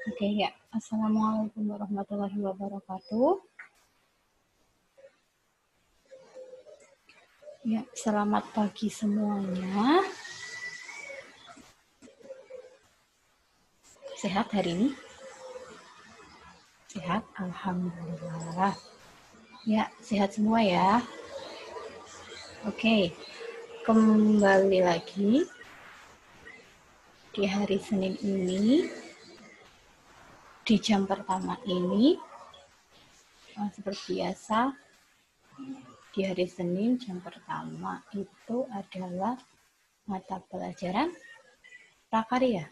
Oke ya, Assalamualaikum warahmatullahi wabarakatuh. Ya, selamat pagi semuanya. Sehat hari ini? Sehat, alhamdulillah. Ya, sehat semua ya. Oke, kembali lagi di hari Senin ini, di jam pertama ini, seperti biasa, di hari Senin jam pertama itu adalah mata pelajaran prakarya.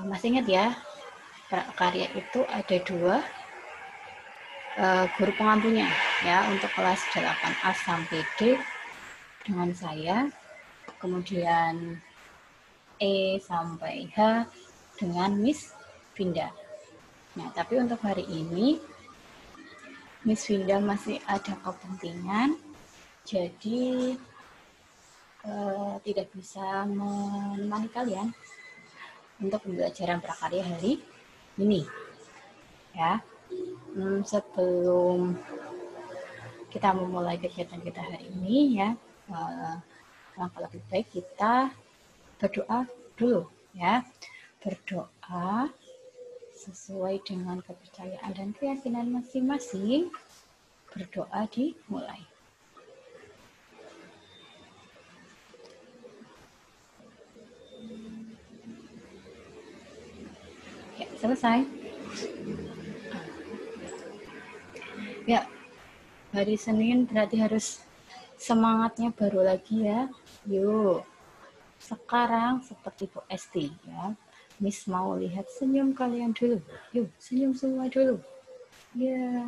Masih ingat ya, prakarya itu ada dua guru pengampunya ya, untuk kelas 8A sampai D dengan saya, kemudian E sampai H dengan Miss Vinda. Nah, tapi untuk hari ini Miss Vinda masih ada kepentingan, jadi tidak bisa menemani kalian untuk pembelajaran prakarya hari ini ya. Sebelum kita memulai kegiatan kita hari ini ya, langkah lebih baik kita berdoa dulu ya. Berdoa sesuai dengan kepercayaan dan keyakinan masing-masing. Berdoa dimulai. Ya, selesai. Ya, hari Senin berarti harus semangatnya baru lagi ya. Yuk, sekarang seperti Bu Esti ya. Miss mau lihat senyum kalian dulu. Yuk, senyum semua dulu. Ya.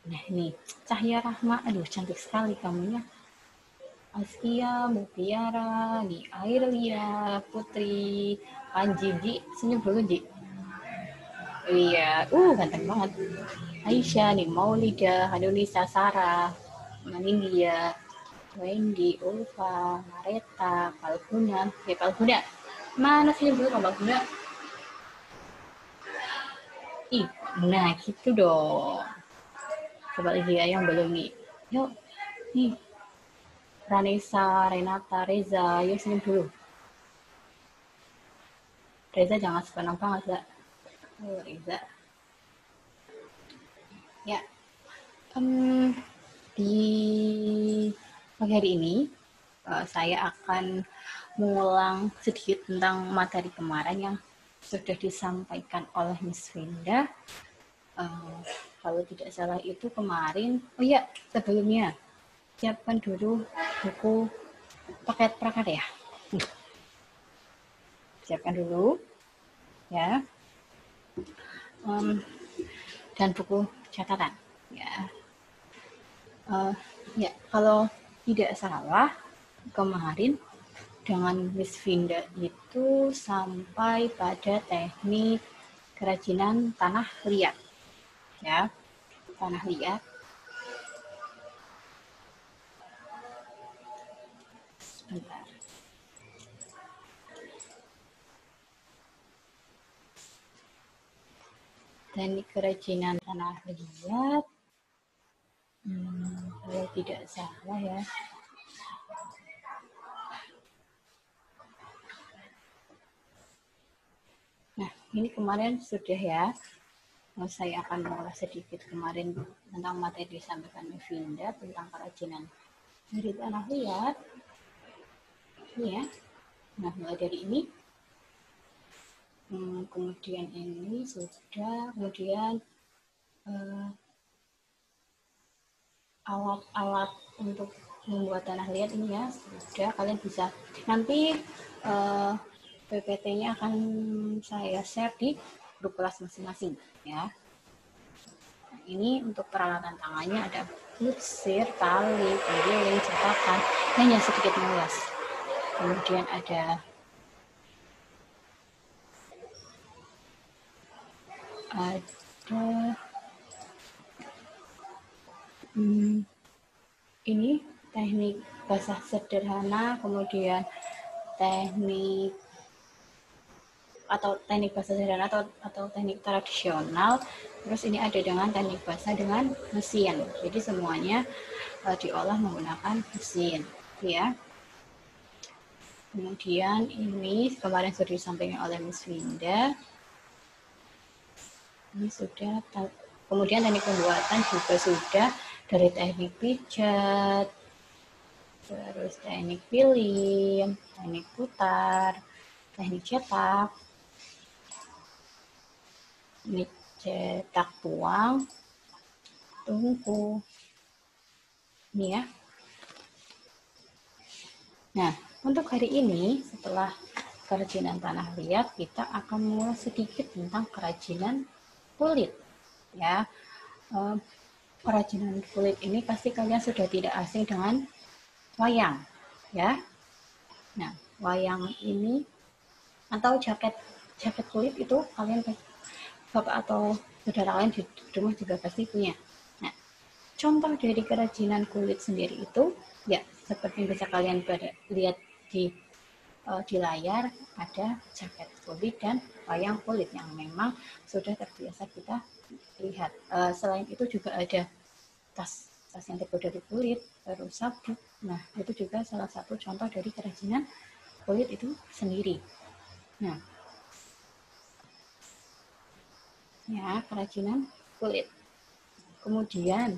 Nah ini, Cahya Rahma. Aduh, cantik sekali kamu ya. Askia, Mutiara, di Airlia, Putri, Panji, Ji. Senyum dulu, Ji. Iya, ganteng banget. Aisyah, nih Maulida, Hanunisa, Sarah, Manindya, Wendy, Ulfa, Mareta, Palguna. Ya, Palguna. Mana sih dulu Palguna? Ih, nah gitu dong. Coba lagi ya yang belum nih. Yuk, nih. Ranesa, Renata, Reza, yuk senyum dulu. Reza jangan sepanang banget, Za. Reza. Ya, di pagi hari ini saya akan mengulang sedikit tentang materi kemarin yang sudah disampaikan oleh Miss Vinda. Kalau tidak salah itu kemarin, oh iya, sebelumnya siapkan dulu buku paket prakarya. Siapkan dulu ya, dan buku catatan ya. Ya, kalau tidak salah kemarin dengan Miss Vinda itu sampai pada teknik kerajinan tanah liat ya, tanah liat. Sebentar. Teknik kerajinan tanah liat, kalau tidak salah ya. Nah, ini kemarin sudah ya. Saya akan mengulas sedikit kemarin tentang materi disampaikan Vinda tentang kerajinan dari tanah liat. Ini ya. Nah, mulai dari ini. Kemudian ini sudah, kemudian alat-alat untuk membuat tanah liat ini ya sudah, kalian bisa nanti PPT-nya akan saya share di grup kelas masing-masing ya. Nah, ini untuk peralatan tangannya ada kusir, tali, penggiling, cetakan, hanya sedikit mengulas. Kemudian ada ini teknik basah sederhana, kemudian teknik atau teknik basah sederhana atau teknik tradisional, terus ini ada dengan teknik basah dengan mesin. Jadi semuanya diolah menggunakan mesin, ya. Kemudian ini kemarin sudah disampaikan oleh Miss Winda. Ini sudah. Kemudian teknik pembuatan juga sudah, dari teknik pijat, terus teknik pilin, teknik putar, teknik cetak, teknik cetak tuang, tungku. Ini ya. Nah, untuk hari ini setelah kerajinan tanah liat, kita akan mulai sedikit tentang kerajinan kulit, ya. Kerajinan kulit ini pasti kalian sudah tidak asing dengan wayang, ya. Nah, wayang ini atau jaket kulit itu kalian, bapak atau saudara kalian di rumah juga pasti punya. Nah, contoh dari kerajinan kulit sendiri itu, ya seperti yang bisa kalian lihat di layar, ada jaket kulit dan wayang kulit yang memang sudah terbiasa kita lihat. Selain itu juga ada tas yang terbuat dari kulit, terus sabuk. Nah, itu juga salah satu contoh dari kerajinan kulit itu sendiri. Nah, ya, kerajinan kulit. Kemudian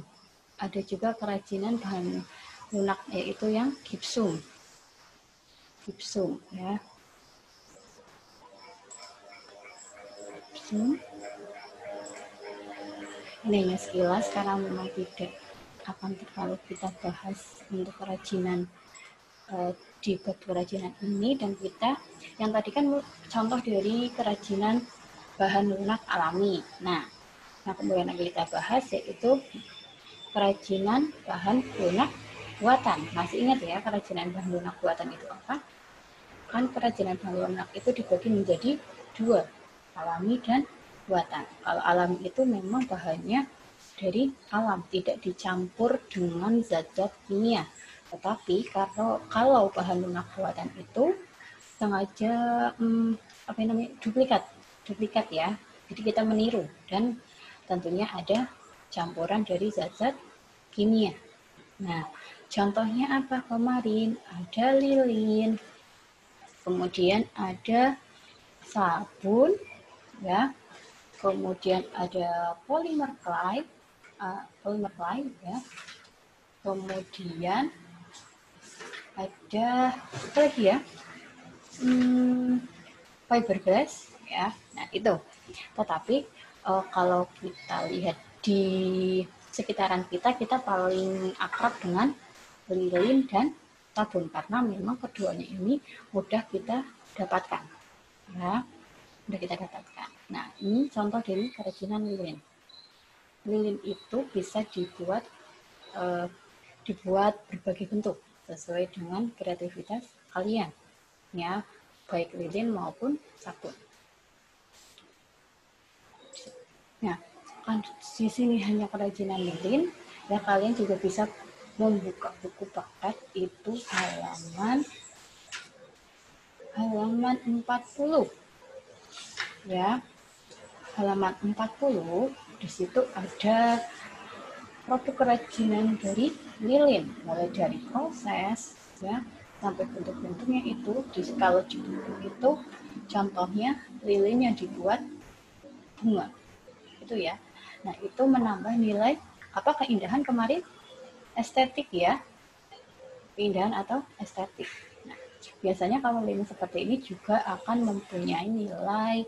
ada juga kerajinan bahan lunak, yaitu yang gipsum. Gipsum, ya. Gipsum. Ini hanya sekilas karena memang tidak akan terlalu kita bahas untuk kerajinan di bab kerajinan ini, dan kita yang tadi kan contoh dari kerajinan bahan lunak alami. Nah kemudian yang kita bahas yaitu kerajinan bahan lunak buatan. Masih ingat ya kerajinan bahan lunak buatan itu apa? Kan kerajinan bahan lunak itu dibagi menjadi dua, alami dan buatan. Kalau alami itu memang bahannya dari alam, tidak dicampur dengan zat-zat kimia. Tetapi kalau bahan lunak buatan itu sengaja duplikat ya. Jadi kita meniru, dan tentunya ada campuran dari zat-zat kimia. Nah, contohnya apa kemarin? Ada lilin, kemudian ada sabun, ya. Kemudian ada polymer clay, ya. Kemudian ada apa lagi ya? Fiberglass, ya. Nah itu. Tetapi kalau kita lihat di sekitaran kita paling akrab dengan lilin dan sabun karena memang keduanya ini mudah kita dapatkan, ya. Mudah kita dapatkan. Nah ini contoh dari kerajinan lilin. Lilin itu bisa dibuat berbagai bentuk sesuai dengan kreativitas kalian, ya, baik lilin maupun sabun. Nah, kan di sini hanya kerajinan lilin, ya kalian juga bisa membuka buku paket itu halaman 40, ya. Halaman 40 di situ ada produk kerajinan dari lilin, mulai dari proses, ya, sampai bentuk-bentuknya itu. Kalau di buku itu contohnya lilin yang dibuat bunga, itu ya. Nah itu menambah nilai keindahan kemarin, estetik, ya, keindahan atau estetik. Nah, biasanya kalau lilin seperti ini juga akan mempunyai nilai,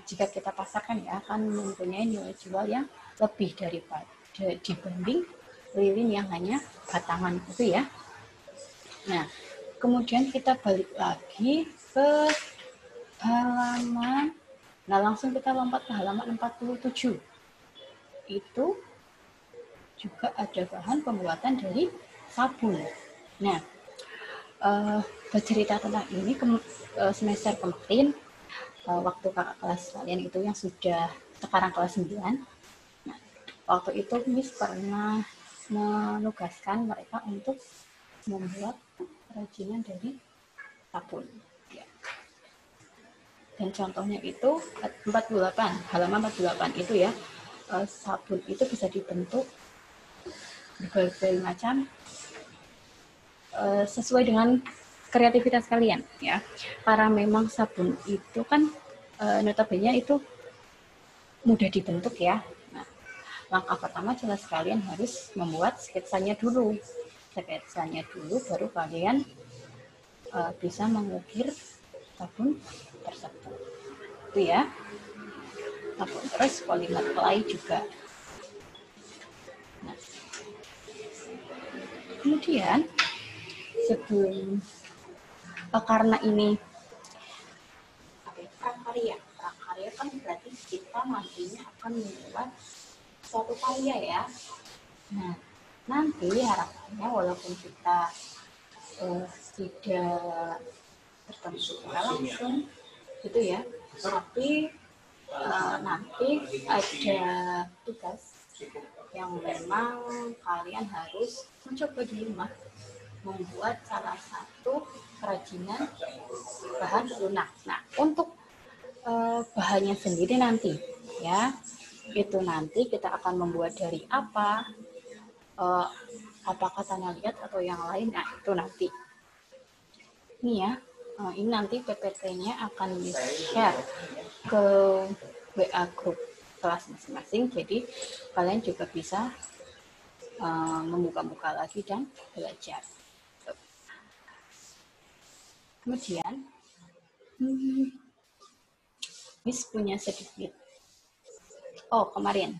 jika kita pasarkan ya, akan mempunyai nilai jual yang lebih daripada dibanding lilin yang hanya batangan itu, ya. Nah kemudian kita balik lagi ke halaman, langsung kita lompat ke halaman 47. Itu juga ada bahan pembuatan dari sabun. Nah, bercerita tentang ini semester kemarin, waktu kakak kelas kalian itu yang sudah sekarang kelas 9. Nah, waktu itu Miss pernah menugaskan mereka untuk membuat kerajinan dari sabun. Ya. Dan contohnya itu 48, halaman 48 itu ya, sabun itu bisa dibentuk berbagai macam sesuai dengan kreativitas kalian ya. Karena memang sabun itu kan notabene itu mudah dibentuk ya. Nah, langkah pertama jelas kalian harus membuat sketsanya dulu. Sketsanya dulu baru kalian bisa mengukir sabun tersebut. Itu ya. Sabun terus polimer clay juga. Nah, kemudian sebelum karena ini prakarya kan berarti kita nantinya akan membuat suatu karya ya. Nah, nanti harapannya walaupun kita tidak bertemu langsung gitu ya, tapi nanti ada tugas yang memang kalian harus mencoba di rumah membuat salah satu kerajinan bahan lunak. Nah, untuk bahannya sendiri nanti ya, itu nanti kita akan membuat dari apa, apakah tanah liat atau yang lain. Nah, itu nanti ini ya, ini nanti PPT-nya akan di-share ke WA grup kelas masing-masing, jadi kalian juga bisa membuka-buka lagi dan belajar. Kemudian Miss punya sedikit. Oh, kemarin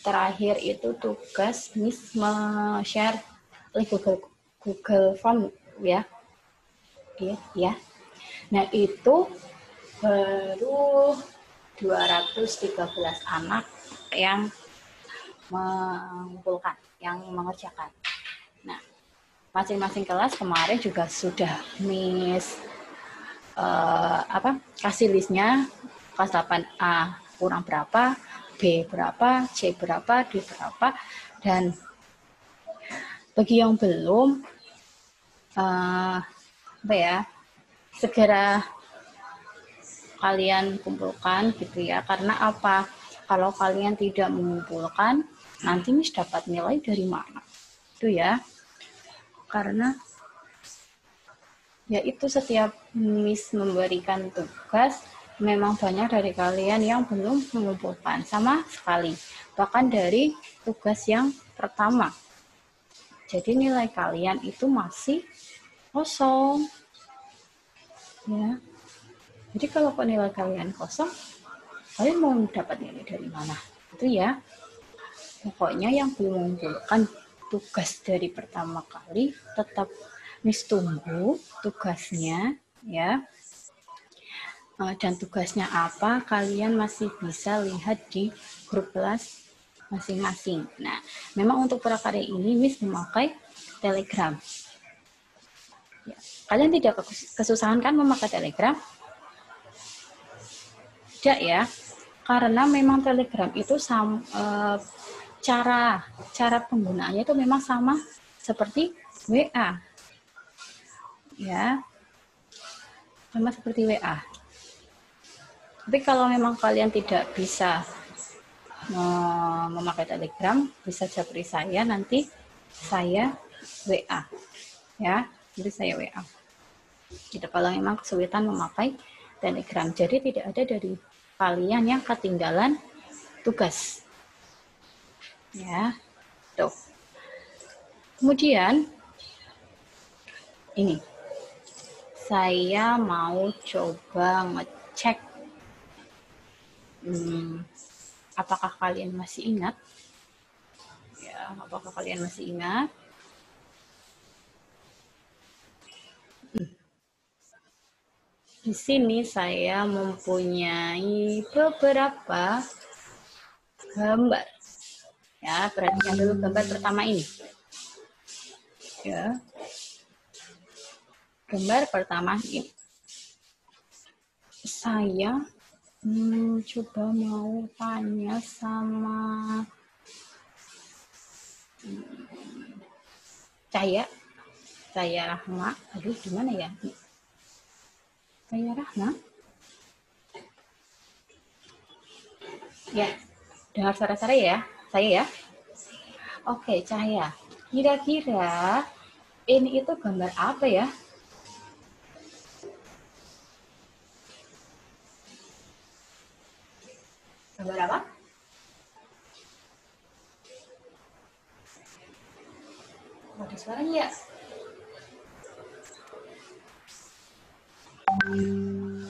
terakhir itu tugas Miss share link Google Form ya. Ya. Nah, itu baru 213 anak yang mengumpulkan, yang mengerjakan. Nah, masing-masing kelas kemarin juga sudah Miss kasih listnya, kelas 8A kurang berapa, B berapa, C berapa, D berapa, dan bagi yang belum segera kalian kumpulkan gitu ya. Karena apa? Kalau kalian tidak mengumpulkan, nanti Miss dapat nilai dari mana? Itu ya. Karena ya itu setiap Miss memberikan tugas, memang banyak dari kalian yang belum mengumpulkan sama sekali. Bahkan dari tugas yang pertama. Jadi nilai kalian itu masih kosong. Ya. Jadi kalau nilai kalian kosong, kalian mau dapat nilai dari mana? Itu ya. Pokoknya yang belum mengumpulkan tugas dari pertama kali, tetap Miss tunggu tugasnya ya. Dan tugasnya apa, kalian masih bisa lihat di grup kelas masing-masing. Nah, memang untuk prakarya ini Miss memakai Telegram. Ya. Kalian tidak kesusahan kan memakai Telegram? Tidak ya, karena memang Telegram itu cara penggunaannya itu memang sama seperti WA. Ya. Sama seperti WA. Tapi kalau memang kalian tidak bisa memakai Telegram, bisa japri saya, nanti saya WA ya, jadi saya WA. Tidak, kalau memang kesulitan memakai Telegram, jadi tidak ada dari kalian yang ketinggalan tugas ya. Tuh. Kemudian ini saya mau coba ngecek apakah kalian masih ingat? Ya, apakah kalian masih ingat? Di sini saya mempunyai beberapa gambar. Ya, perhatikan dulu gambar pertama ini. Ya. Gambar pertama ini. Saya coba mau tanya sama Cahaya Rahma. Aduh, gimana ya? Saya Rahma. Ya, dengar suara saya ya? Saya ya? Oke, Cahaya. Kira-kira ini itu gambar apa ya? Gambar apa? Ada suaranya ya? Hmm?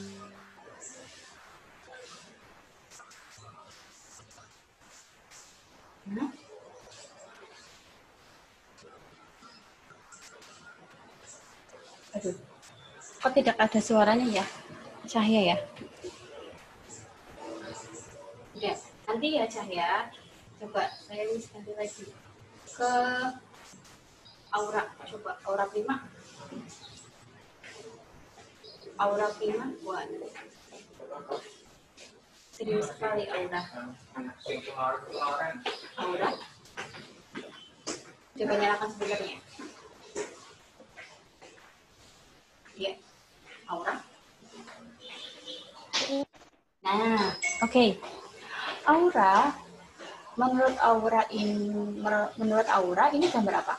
Aduh, kok tidak ada suaranya ya? Cahaya ya? Ya, nanti ya Cahaya. Coba saya ganti lagi ke Aura. Coba Aura Prima. Aura Prima buat serius sekali Aura. Aura, coba nyalakan speakernya. Ya, Aura. Nah, oke. Aura, menurut Aura ini gambar apa?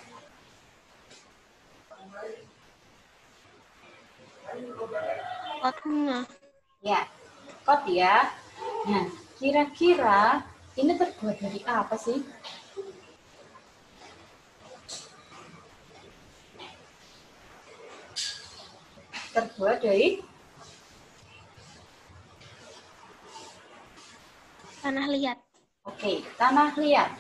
Pot bunga. Ya, kot ya. Nah, kira-kira ini terbuat dari apa sih? Terbuat dari Tanah liat. Oke, tanah liat.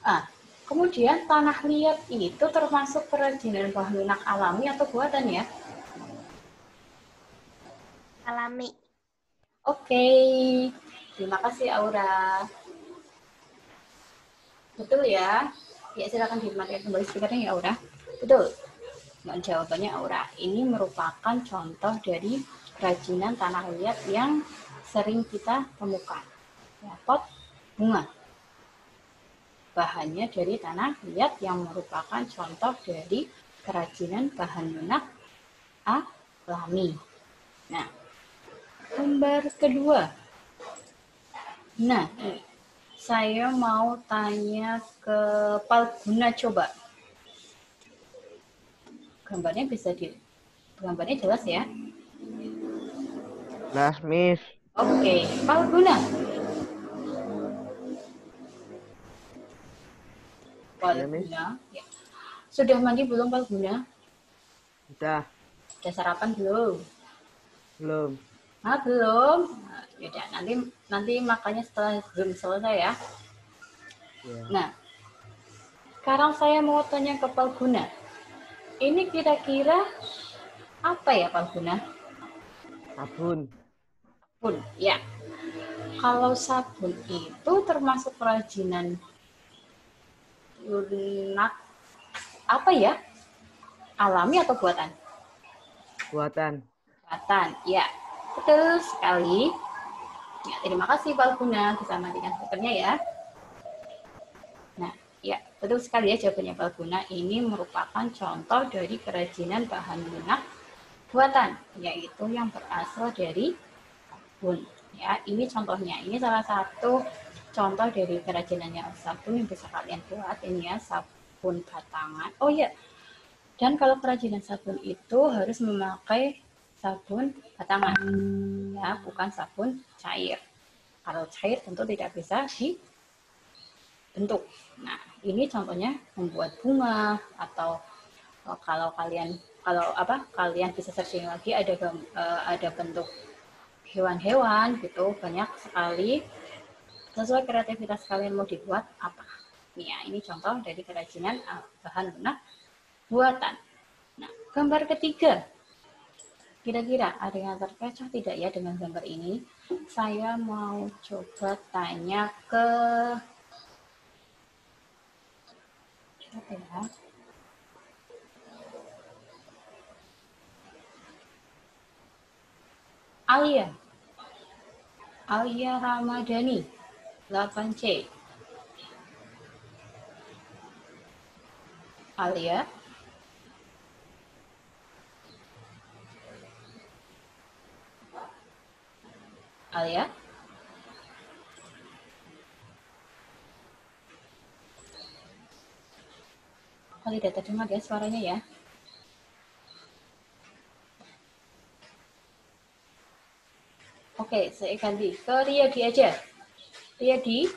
Ah, kemudian tanah liat itu termasuk kerajinan bahan lunak alami atau buatan ya? Alami. Oke, terima kasih Aura. Betul ya? Ya, silakan dimatikan kembali speakernya ya Aura. Betul. Nah, jawabannya Aura. Ini merupakan contoh dari kerajinan tanah liat yang sering kita temukan. Ya, pot bunga. Bahannya dari tanah liat yang merupakan contoh dari kerajinan bahan lunak alami. Nah, gambar kedua. Nah, saya mau tanya ke Palguna coba. Gambarnya jelas ya? Jelas, Miss. Oke, Palguna. Ya, Miss. Palguna. Ya. Sudah mandi belum Palguna? Udah. Sudah sarapan belum? Belum. Belum. Nah, yaudah, nanti makannya setelah Zoom selesai ya. Ya. Nah, sekarang saya mau tanya ke Palguna. Ini kira-kira apa ya Palguna? Sabun. Sabun, ya. Kalau sabun itu termasuk kerajinan lunak apa ya? Alami atau buatan? Buatan. Buatan, ya. Betul sekali. Ya, terima kasih Palguna. Bisa matikan speakernya ya. Nah, ya, betul sekali ya jawabannya Palguna. Ini merupakan contoh dari kerajinan bahan lunak buatan, yaitu yang berasal dari sabun. Ya, ini contohnya. Ini salah satu contoh dari kerajinannya sabun yang bisa kalian buat. Ini ya, sabun batangan. Oh ya, dan kalau kerajinan sabun itu harus memakai sabun batangan, ya, bukan sabun cair. Kalau cair tentu tidak bisa dibentuk. Nah, ini contohnya membuat bunga atau kalian bisa searching lagi ada bentuk hewan-hewan gitu banyak sekali sesuai kreativitas kalian mau dibuat apa. Nih ya, ini contoh dari kerajinan bahan lunak buatan. Nah, gambar ketiga. Kira-kira ada yang terkecoh tidak ya dengan gambar ini? Saya mau coba tanya ke siapa ya? Alia. Alia Ramadhani. 8C. Alia. Alia? Kali tidak terdengar ya suaranya ya. Oke, saya ganti ke Riyadi aja. Riyadi,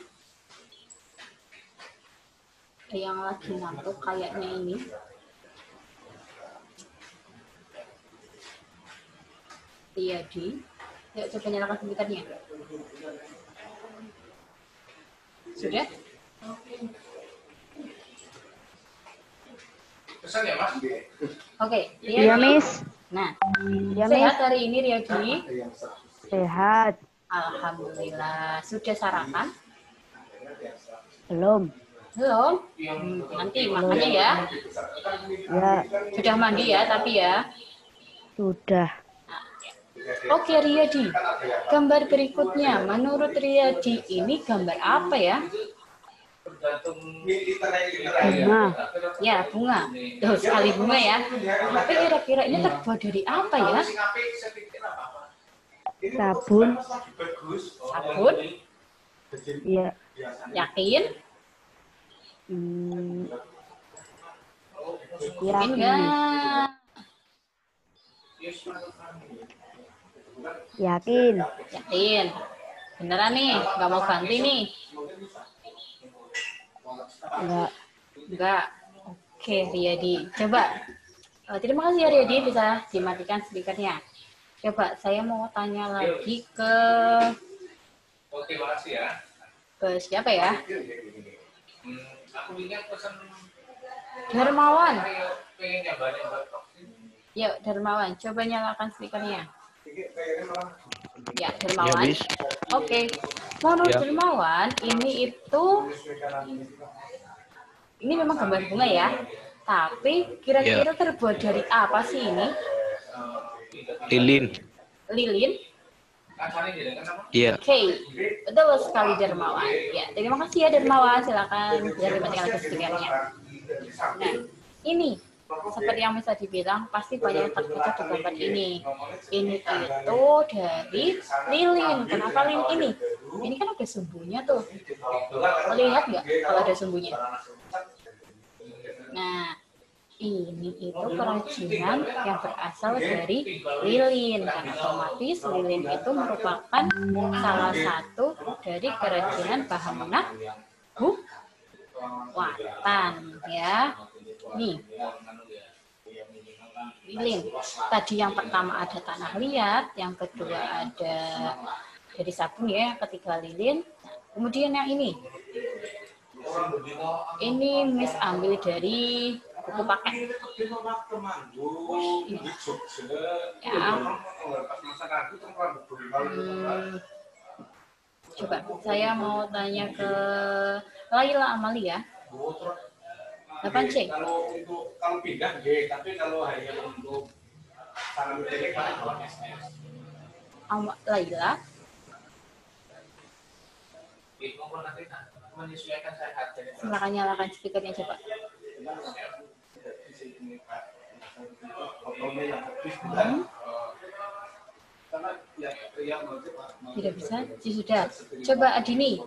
yang lagi ngantuk kayaknya ini. Riyadi, yuk coba nyalakan komputernya. Sudah? Pesan ya, Mas? Oke, Riyadi. Iya, Miss. Nah, Iya, sehat Miss. hari ini Riyadi? Sehat. Alhamdulillah. Sudah sarapan? Belum. Belum? Nanti makannya ya. Ya, Sudah mandi ya, tapi ya. sudah. Oke Riyadi, gambar berikutnya. Menurut Riyadi ini gambar apa ya? Bunga. Ya, bunga. Tuh, sekali bunga ya. Tapi kira-kira ini terbuat dari apa ya? Sabun. Sabun? Iya. Yakin? Yakin Yakin. nggak? Yakin. Yakin. Beneran nih, nggak mau ganti nih? Enggak. Enggak. Oke, Riyadi. Coba. Terima kasih ya Riyadi, bisa dimatikan speakernya. Coba, saya mau tanya lagi ke Oke, makasih ya. siapa ya? Aku ingat pesan Darmawan. pengen nyobain Yuk, Darmawan. Coba nyalakan speakernya. Ya, Darmawan. Ya, Miss. Oke. Menurut Ya. Darmawan, ini memang gambar bunga ya. Tapi kira-kira terbuat dari apa sih ini? Lilin. Lilin? Iya. Oke, betul sekali Darmawan. Ya, terima kasih ya Darmawan. Silakan bisa dimatikan lagi speakernya. Nah, ini seperti yang bisa dibilang pasti banyak yang terkejut di gambar ini. Ini itu dari lilin. Kenapa lilin ini? Ini kan ada sumbunya tuh. Melihat nggak kalau ada sumbunya? Nah, ini itu kerajinan yang berasal dari lilin. Karena otomatis lilin itu merupakan salah satu dari kerajinan bahan buatan ya. Nih, lilin. Tadi yang pertama ada tanah liat, yang kedua ada dari sabun ya, yang ketiga lilin. Kemudian yang ini Miss ambil dari buku paket. Ya. Coba saya mau tanya ke Laila Amalia. 8C. Kalau pindah, tapi kalau hanya untuk saran pilih kan SS. Laila. Menyesuaikan sehat. Silakan nyalakan speakernya coba. Tidak bisa? Sudah. Coba Adini.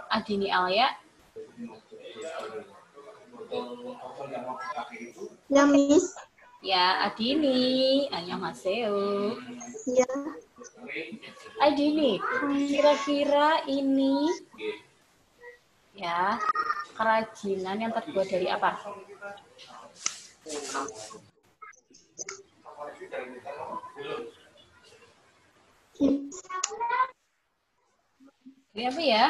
Adini Alia. Ya, Miss. Ya, Adini. Annyeonghaseyo. Ya. Adini, kira-kira ini ya kerajinan yang terbuat dari apa? Ini apa ya?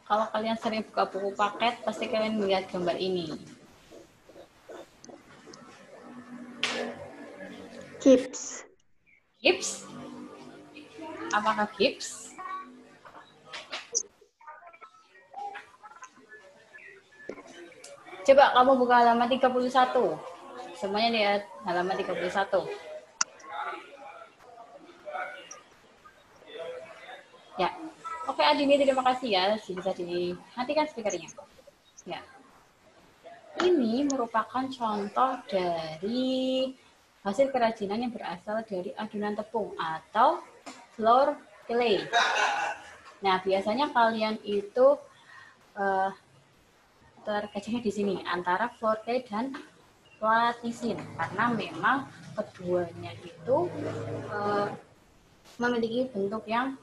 Kalau kalian sering buka buku paket, pasti kalian melihat gambar ini. Gips. Gips? Apakah gips? Coba kamu buka halaman 31. Semuanya lihat halaman 31. Ya. Oke, Adini, terima kasih ya. Bisa dimatikan speakernya. Ya. ini merupakan contoh dari hasil kerajinan yang berasal dari adonan tepung atau floor clay. Nah, biasanya kalian itu terkejutnya di sini antara floor clay dan platisin karena memang keduanya itu memiliki bentuk yang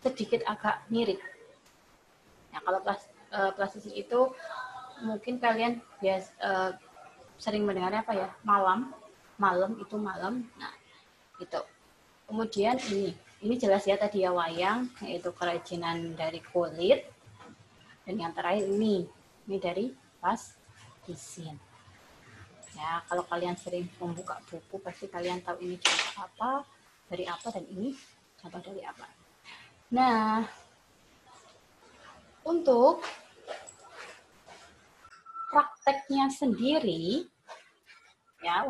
sedikit agak mirip. Nah, kalau platisin itu mungkin kalian sering mendengarnya apa ya? Malam itu malam. Nah, itu. Kemudian ini jelas ya tadi ya wayang, yaitu kerajinan dari kulit. Dan yang terakhir ini dari platisin. Ya, kalau kalian sering membuka buku pasti kalian tahu ini contoh apa, dari apa, dan ini contoh dari apa. Nah, untuk prakteknya sendiri, ya,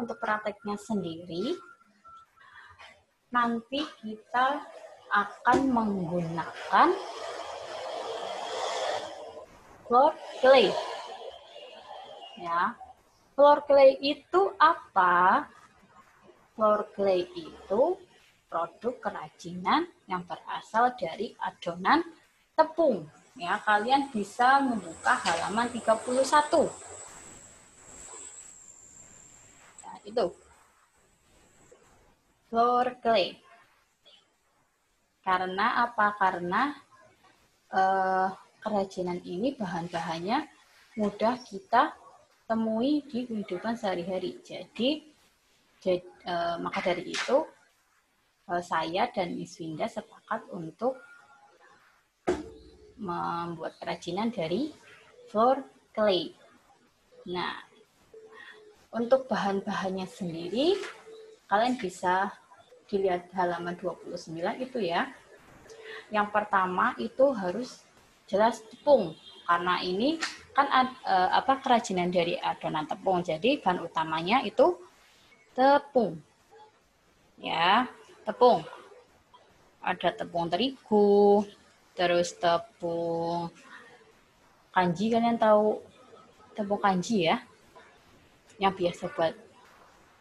nanti kita akan menggunakan floor clay. Ya, floor clay itu apa? Floor clay itu produk kerajinan yang berasal dari adonan tepung. Ya, kalian bisa membuka halaman 31. Nah, itu. Floor clay. Karena apa? Karena kerajinan ini bahan-bahannya mudah kita temui di kehidupan sehari-hari. Jadi maka dari itu saya dan Miss Winda sepakat untuk membuat kerajinan dari floor clay. Nah, untuk bahan-bahannya sendiri kalian bisa dilihat halaman 29 itu ya. Yang pertama itu harus jelas tepung karena ini kan kerajinan dari adonan tepung. Jadi bahan utamanya itu tepung. Ya, tepung. Ada tepung terigu, terus tepung kanji, kalian tahu tepung kanji ya? Yang biasa buat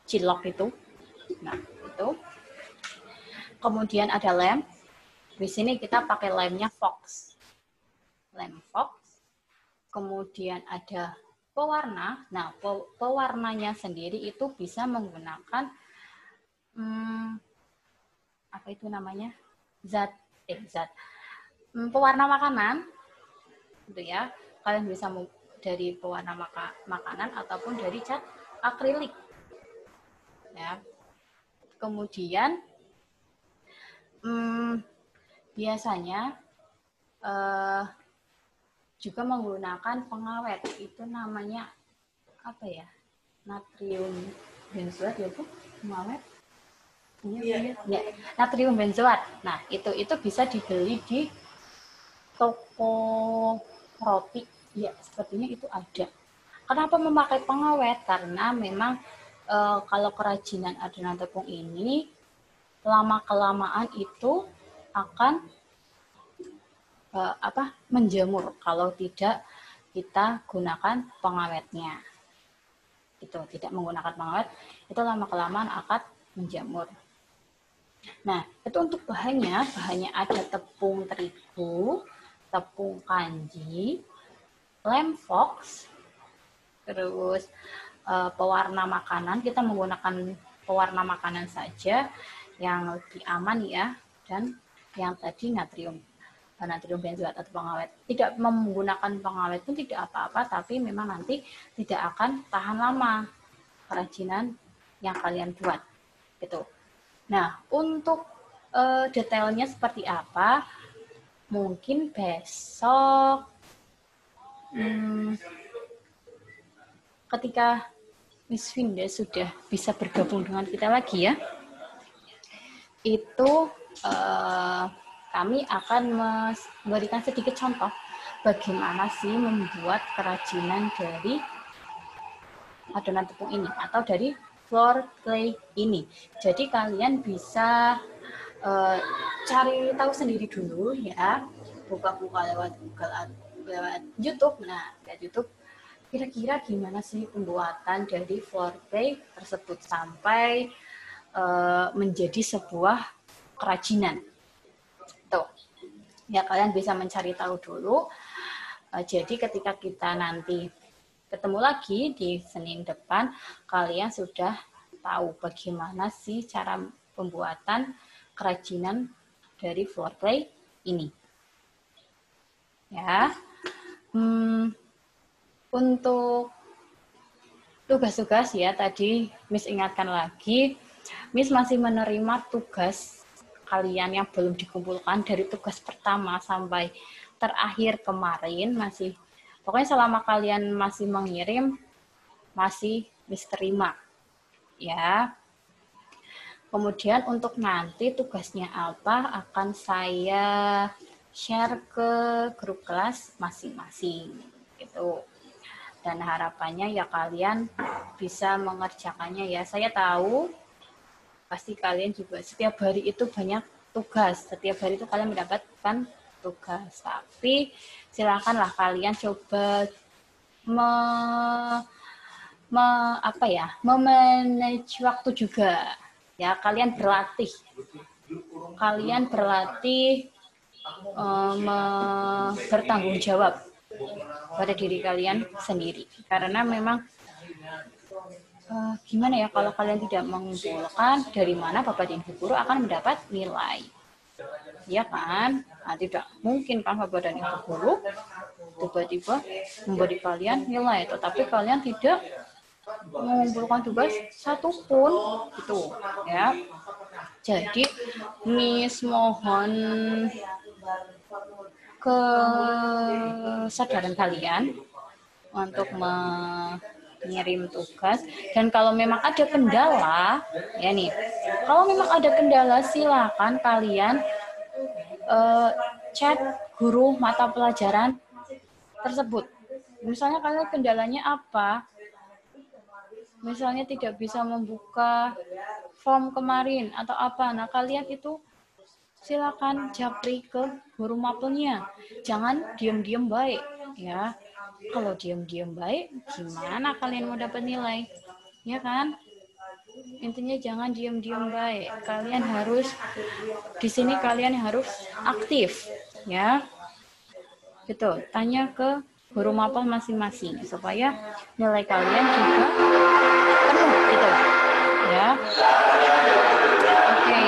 cilok itu. Nah, itu. Kemudian ada lem. Di sini kita pakai lemnya Fox. Lem Fox. Kemudian ada pewarna. Nah, pewarnanya sendiri itu bisa menggunakan apa itu namanya? Zat. Pewarna makanan. Gitu ya. Kalian bisa dari pewarna makanan ataupun dari cat akrilik. Ya. Kemudian biasanya juga menggunakan pengawet, itu namanya apa ya, natrium benzoat ya Bu, pengawet ya, natrium benzoat. Nah itu bisa dibeli di toko roti ya, sepertinya itu ada. Kenapa memakai pengawet? Karena memang kalau kerajinan adonan tepung ini lama-kelamaan itu akan menjamur kalau tidak kita gunakan pengawetnya. Itu tidak menggunakan pengawet, itu lama-kelamaan akan menjamur. Nah, itu untuk bahannya ada tepung terigu, tepung kanji, lem Fox, terus pewarna makanan, kita menggunakan pewarna makanan saja yang lebih aman ya, dan yang tadi natrium benzoat atau pengawet. Tidak menggunakan pengawet pun tidak apa-apa, tapi memang nanti tidak akan tahan lama kerajinan yang kalian buat. Gitu. Nah, untuk detailnya seperti apa, mungkin besok ketika Miss Winda sudah bisa bergabung dengan kita lagi ya, itu kami akan memberikan sedikit contoh bagaimana sih membuat kerajinan dari adonan tepung ini atau dari floor clay ini. Jadi kalian bisa cari tahu sendiri dulu ya, buka-buka lewat YouTube. Nah, lewat YouTube kira-kira gimana sih pembuatan dari floorplay tersebut sampai menjadi sebuah kerajinan. Tuh. Ya, kalian bisa mencari tahu dulu. Jadi ketika kita nanti ketemu lagi di Senin depan, kalian sudah tahu bagaimana sih cara pembuatan kerajinan dari floorplay ini. Ya. Untuk tugas-tugas ya, tadi Miss ingatkan lagi, Miss masih menerima tugas kalian yang belum dikumpulkan dari tugas pertama sampai terakhir kemarin, masih pokoknya selama kalian masih mengirim, masih Miss terima. Ya. Kemudian untuk nanti tugasnya apa akan saya share ke grup kelas masing-masing gitu. Dan harapannya ya kalian bisa mengerjakannya ya. Saya tahu pasti kalian juga setiap hari itu banyak tugas. Setiap hari itu kalian mendapatkan tugas. Tapi silakanlah kalian coba memanage waktu juga. Ya, kalian berlatih. Kalian berlatih bertanggung jawab pada diri kalian sendiri. Karena memang gimana ya, kalau kalian tidak mengumpulkan, dari mana Bapak dan Ibu guru akan mendapat nilai? Ya kan? Nah, tidak mungkin kan Bapak dan Ibu guru tiba-tiba memberi kalian nilai, tetapi kalian tidak mengumpulkan tugas satupun gitu ya. Jadi Miss mohon kesadaran kalian untuk mengirim tugas, dan kalau memang ada kendala ya nih, kalau memang ada kendala silakan kalian chat guru mata pelajaran tersebut. Misalnya kalian kendalanya apa? Misalnya tidak bisa membuka form kemarin atau apa. Nah, kalian itu silakan japri ke guru mapelnya. Jangan diam-diam baik ya. Kalau diam-diam baik, gimana kalian mau dapat nilai? Ya kan? Intinya jangan diam-diam baik. Kalian harus di sini kalian harus aktif ya. Gitu. Tanya ke guru mapel masing-masing supaya nilai kalian juga penuh gitu. Ya. Oke.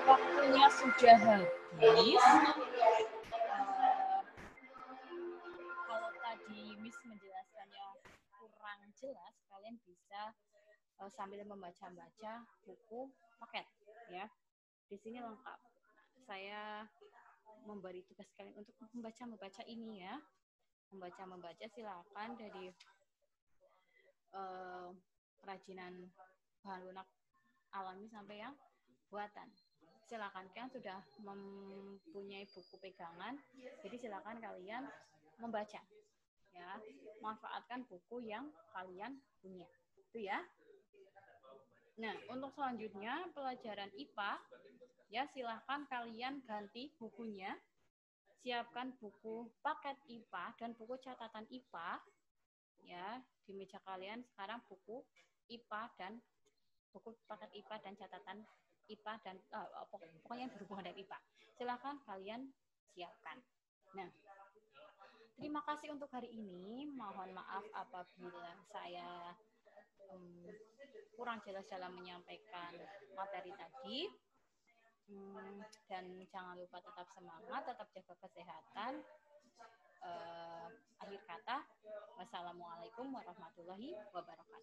Waktunya sudah habis. Kalau tadi Miss menjelaskannya kurang jelas, kalian bisa sambil membaca-baca buku paket ya. Di sini lengkap. Saya memberi tugas kalian untuk membaca ini ya. Membaca silakan dari kerajinan bahan lunak alami sampai yang buatan. Silakan, kan sudah mempunyai buku pegangan, jadi silakan kalian membaca ya, manfaatkan buku yang kalian punya itu ya. Nah, untuk selanjutnya pelajaran IPA ya, silahkan kalian ganti bukunya, siapkan buku paket IPA dan buku catatan IPA ya. Di meja kalian sekarang buku IPA dan buku paket IPA dan catatan IPA dan pokoknya berhubungan dengan IPA. Silahkan kalian siapkan. Nah, terima kasih untuk hari ini. Mohon maaf apabila saya kurang jelas dalam menyampaikan materi tadi. Dan jangan lupa tetap semangat, tetap jaga kesehatan. Akhir kata, wassalamualaikum warahmatullahi wabarakatuh.